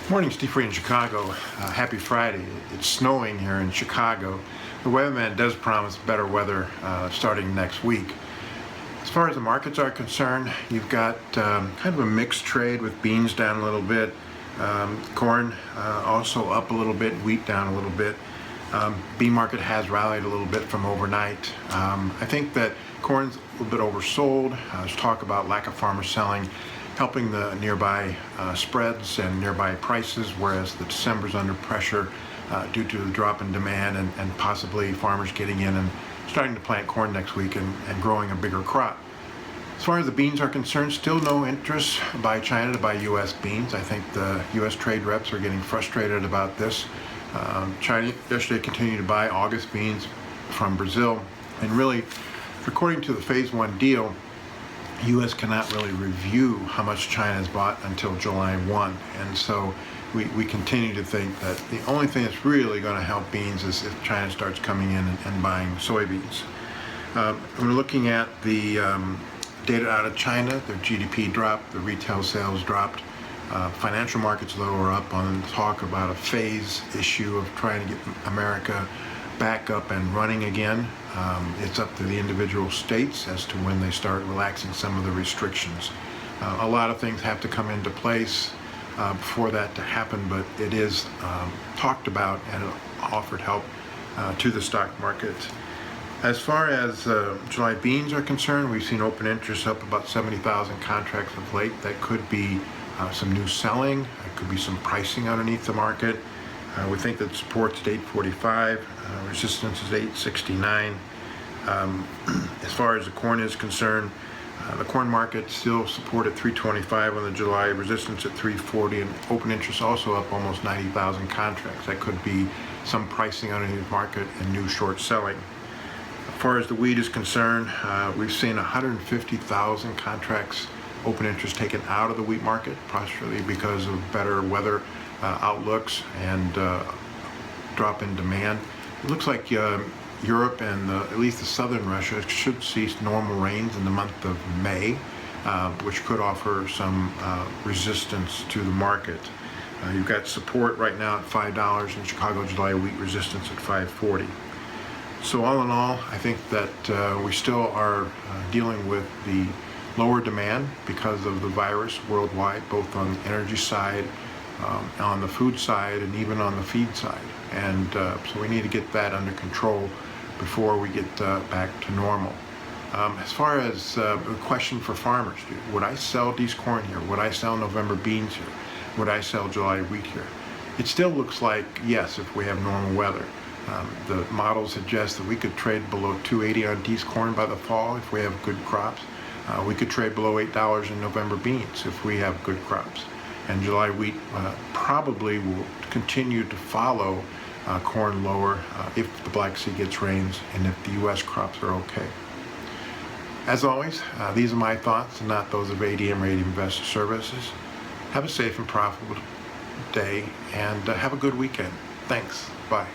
Morning, Steve Free in Chicago. Happy Friday. It's snowing here in Chicago. The weatherman does promise better weather starting next week. As far as the markets are concerned, you've got kind of a mixed trade with beans down a little bit, corn also up a little bit, wheat down a little bit. Bean market has rallied a little bit from overnight. I think that corn's a little bit oversold. There's talk about lack of farmer selling, helping the nearby spreads and nearby prices, whereas the December's under pressure due to the drop in demand and possibly farmers getting in and starting to plant corn next week and growing a bigger crop. As far as the beans are concerned, still no interest by China to buy U.S. beans. I think the U.S. trade reps are getting frustrated about this. China yesterday continued to buy August beans from Brazil, and really, according to the Phase 1 deal, U.S. cannot really review how much China has bought until July 1, and so we continue to think that the only thing that's really going to help beans is if China starts coming in and buying soybeans. We're looking at the data out of China. Their GDP dropped, the retail sales dropped, financial markets though are up on talk about a phase issue of trying to get America back up and running again. It's up to the individual states as to when they start relaxing some of the restrictions. A lot of things have to come into place before that to happen, but it is talked about and offered help to the stock market. As far as July beans are concerned, we've seen open interest up about 70,000 contracts of late. That could be some new selling. It could be some pricing underneath the market. We think that support's at 845, resistance is 869. As far as the corn is concerned, the corn market still support at 325 on the July, resistance at 340, and open interest also up almost 90,000 contracts. That could be some pricing underneath the market and new short selling. As far as the wheat is concerned, we've seen 150,000 contracts open interest taken out of the wheat market, partially because of better weather outlooks and drop in demand. It looks like Europe and at least the southern Russia should see normal rains in the month of May, which could offer some resistance to the market. You've got support right now at $5 in Chicago July wheat, resistance at 540. So all in all, I think that we still are dealing with the lower demand because of the virus worldwide, both on the energy side, on the food side, and even on the feed side. And so we need to get that under control before we get back to normal. As far as the question for farmers, would I sell these corn here? Would I sell November beans here? Would I sell July wheat here? It still looks like yes, if we have normal weather. The models suggest that we could trade below 280 on D's corn by the fall if we have good crops. We could trade below $8 in November beans if we have good crops. And July wheat probably will continue to follow corn lower if the Black Sea gets rains and if the U.S. crops are okay. As always, these are my thoughts and not those of ADM Investor Services. Have a safe and profitable day and have a good weekend. Thanks. Bye.